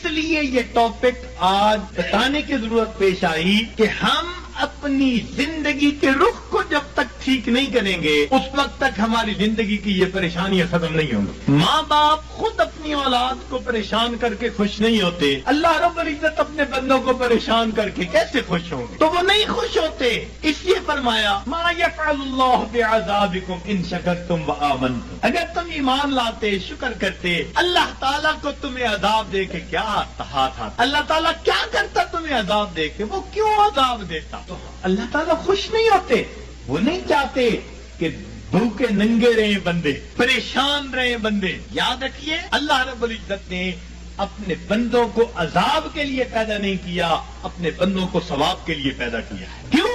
اس لیے یہ ٹاپک آج بتانے کی ضرورت پیش آئی کہ ہم اپنی زندگی کے رخ کو جب تک ٹھیک نہیں کریں گے اس وقت تک ہماری زندگی کی یہ پریشانیاں ختم نہیں ہوں گی. ماں باپ خود اپنی اولاد کو پریشان کر کے خوش نہیں ہوتے, اللہ رب العزت اپنے بندوں کو پریشان کر کے کیسے خوش ہوں گے؟ تو وہ نہیں خوش ہوتے. اس لیے فرمایا ما یفعل اللہ بعذابکم ان شکرتم وآمنتم. اگر تم ایمان لاتے, شکر کرتے, اللہ تعالیٰ کو تمہیں عذاب دے کے کیا کہا تھا, اللہ تعالیٰ کیا کرتا تمہیں عذاب دے کے, وہ کیوں عذاب دیتا؟ تو اللہ تعالیٰ خوش نہیں ہوتے, وہ نہیں چاہتے کہ بھوکے ننگے رہے بندے, پریشان رہے بندے. یاد رکھیے اللہ رب العزت نے اپنے بندوں کو عذاب کے لیے پیدا نہیں کیا, اپنے بندوں کو ثواب کے لیے پیدا کیا ہے. کیوں؟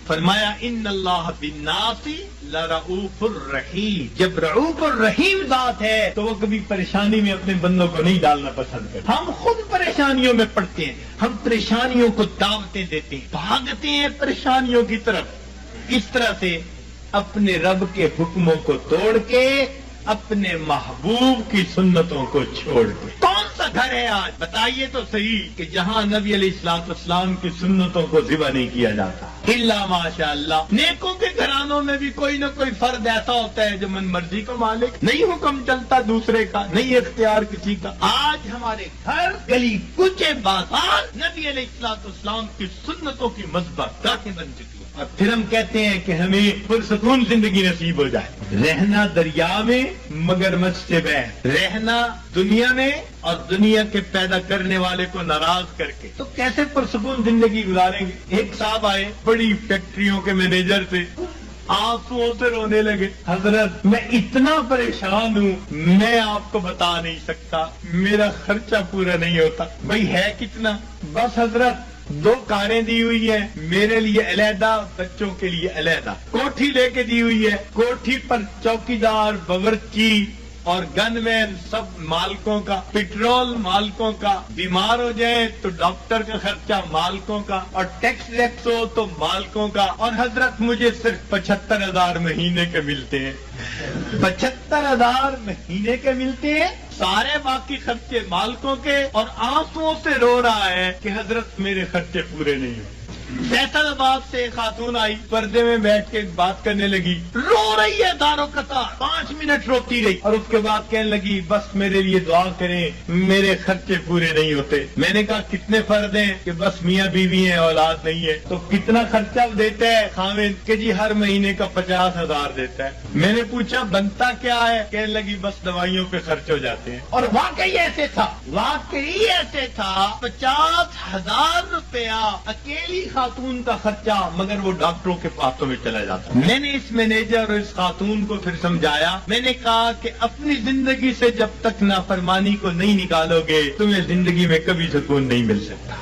فرمایا ان اللہ بالناس لرؤوف الرحیم. جب رؤوف الرحیم ذات ہے تو وہ کبھی پریشانی میں اپنے بندوں کو نہیں ڈالنا پسند کرتے. ہم خود پریشانیوں میں پڑتے ہیں, ہم پریشانیوں کو دعوتیں دیتے ہیں, بھاگتے ہیں پریشانیوں کی طرف. اس طرح سے اپنے رب کے حکموں کو توڑ کے اپنے محبوب کی سنتوں کو چھوڑ کے. کون سا گھر ہے آج بتائیے تو صحیح کہ جہاں نبی علیہ الصلوۃ والسلام کی سنتوں کو ذبح نہیں کیا جاتا؟ الا ماشاء اللہ. نیکوں کے گھرانوں میں بھی کوئی نہ کوئی فرد ایسا ہوتا ہے جو من مرضی کا مالک, نہیں حکم چلتا دوسرے کا, نہیں اختیار کسی کا. آج ہمارے گھر, گلی کوچے, بازار نبی علیہ الصلوۃ والسلام کی سنتوں کی مذبح گاہیں بن چکی. اور پھر ہم کہتے ہیں کہ ہمیں پرسکون زندگی نصیب ہو جائے. رہنا دریا میں مگر مجھ سے بہ, رہنا دنیا میں اور دنیا کے پیدا کرنے والے کو ناراض کر کے, تو کیسے پرسکون زندگی گزاریں گے؟ ایک صاحب آئے بڑی فیکٹریوں کے مینیجر سے, آنسوؤں سے رونے لگے, حضرت میں اتنا پریشان ہوں, میں آپ کو بتا نہیں سکتا, میرا خرچہ پورا نہیں ہوتا. بھئی ہے کتنا؟ بس حضرت 2 کاریں دی ہوئی ہیں, میرے لیے علیحدہ, بچوں کے لیے علیحدہ. کوٹھی لے کے دی ہوئی ہے, کوٹھی پر چوکیدار, باورچی اور گن مین سب مالکوں کا, پیٹرول مالکوں کا, بیمار ہو جائیں تو ڈاکٹر کا خرچہ مالکوں کا, اور ٹیکس ویکس ہو تو مالکوں کا. اور حضرت مجھے صرف 75,000 مہینے کے ملتے ہیں. 75,000 مہینے کے ملتے ہیں, سارے باقی خرچے مالکوں کے, اور آنسوؤں سے رو رہا ہے کہ حضرت میرے خرچے پورے نہیں ہوئے. فیصل آباد سے ایک خاتون آئی, پردے میں بیٹھ کے بات کرنے لگی, رو رہی ہے دارو قطار, 5 منٹ روتی رہی, اور اس کے بعد کہنے لگی بس میرے لیے دعا کریں, میرے خرچے پورے نہیں ہوتے. میں نے کہا کتنے فرد ہیں؟ کہ بس میاں بیوی ہیں, اولاد نہیں ہے. تو کتنا خرچہ دیتا ہے خاوند؟ کہ جی ہر مہینے کا 50,000 دیتا ہے. میں نے پوچھا بنتا کیا ہے؟ کہنے لگی بس دوائیوں پہ خرچ ہو جاتے ہیں. اور واقعی ایسے تھا, واقعی ایسے تھا. 50,000 روپیہ اکیلی خاتون کا خرچہ, مگر وہ ڈاکٹروں کے پاسوں میں چلا جاتا. میں نے اس مینیجر اور اس خاتون کو پھر سمجھایا. میں نے کہا کہ اپنی زندگی سے جب تک نافرمانی کو نہیں نکالو گے تمہیں زندگی میں کبھی سکون نہیں مل سکتا.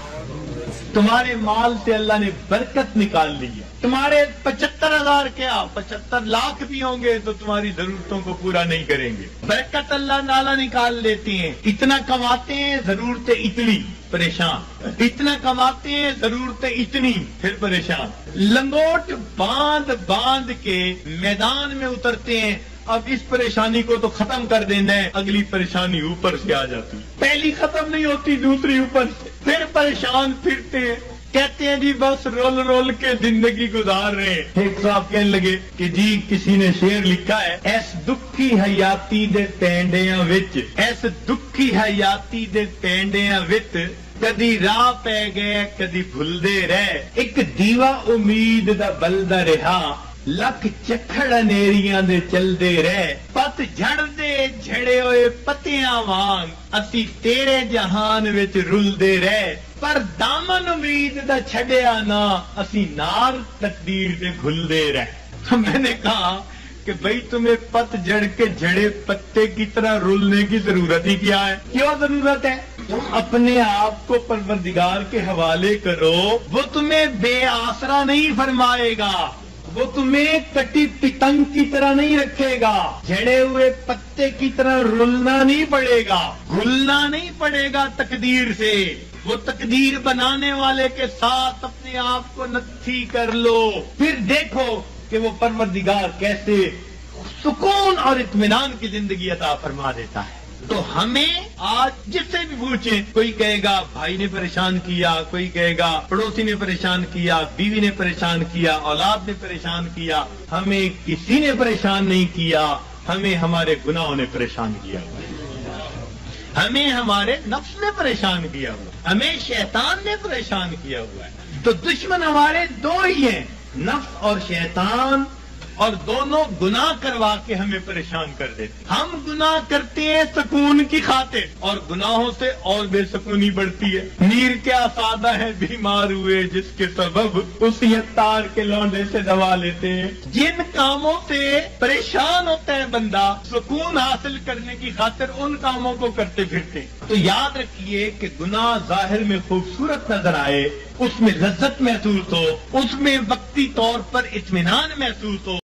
تمہارے مال سے اللہ نے برکت نکال لی ہے. تمہارے 75,000 کیا 75 لاکھ بھی ہوں گے تو تمہاری ضرورتوں کو پورا نہیں کریں گے. برکت اللہ تعالیٰ نکال لیتے ہیں. اتنا کماتے ہیں, ضرورتیں اتنی, پریشان. اتنا کماتے ہیں, ضرورتیں اتنی, پھر پریشان. لنگوٹ باندھ کے میدان میں اترتے ہیں. اب اس پریشانی کو تو ختم کر دینا ہے, اگلی پریشانی اوپر سے آ جاتی. پہلی ختم نہیں ہوتی, دوسری اوپر سے, پھر پریشان پھرتے ہیں. کہتے ہیں جی بس رول کے زندگی گزار رہے ہیں. ایک صاحب کہنے لگے کہ جی کسی نے شعر لکھا ہے, ایس دکھی حیاتی دے پینڈیاں وچ, ایس دکھی حیاتی دے پینڈیاں وچ, کدی راہ پہ گئے کدی بھلدے رہ, ایک دیوا امید دا بلدا رہا, لکھ چکھڑ انیریاں دے چلدے رہ, پت جھڑ دے جھڑے ہوئے پتیاں وانگ, اسی تیرے جہان وچ رلدے رہ, پر دامن امید دا چھڈیا نا, اسی نار تقدیر دے گھلدے رہ. میں نے کہا کہ بھئی تمہیں پت جڑ کے جھڑے پتے کی طرح رولنے کی ضرورت ہی کیا ہے؟ کیوں ضرورت ہے؟ تم اپنے آپ کو پروردگار کے حوالے کرو, وہ تمہیں بے آسرا نہیں فرمائے گا, وہ تمہیں کٹی پتنگ کی طرح نہیں رکھے گا, جھڑے ہوئے پتے کی طرح رولنا نہیں پڑے گا, گھلنا نہیں پڑے گا تقدیر سے. وہ تقدیر بنانے والے کے ساتھ اپنے آپ کو نتھی کر لو, پھر دیکھو کہ وہ پروردگار کیسے سکون اور اطمینان کی زندگی عطا فرما دیتا ہے. تو ہمیں آج جس سے بھی پوچھیں، کوئی کہے گا بھائی نے پریشان کیا، کوئی کہے گا پڑوسی نے پریشان کیا، بیوی نے پریشان کیا، اولاد نے پریشان کیا. ہمیں کسی نے پریشان نہیں کیا، ہمیں ہمارے گناہوں نے پریشان کیا ہوا ہے. ہمیں ہمارے نفس نے پریشان کیا ہوا ہے، ہمیں شیطان نے پریشان کیا ہوا ہے. تو دشمن ہمارے دو ہی ہیں، نفس اور شیطان، اور دونوں گناہ کروا کے ہمیں پریشان کر دیتے. ہم گناہ کرتے ہیں سکون کی خاطر، اور گناہوں سے اور بے سکونی بڑھتی ہے. میر کیا سادہ ہے بیمار ہوئے، جس کے سبب اسی اتار کے لونڈے سے دوا لیتے ہیں. جن کاموں سے پریشان ہوتا ہے بندہ سکون حاصل کرنے کی خاطر، ان کاموں کو کرتے پھرتے. تو یاد رکھیے کہ گناہ ظاہر میں خوبصورت نظر آئے، اس میں لذت محسوس ہو، اس میں وقتی طور پر اطمینان محسوس ہو،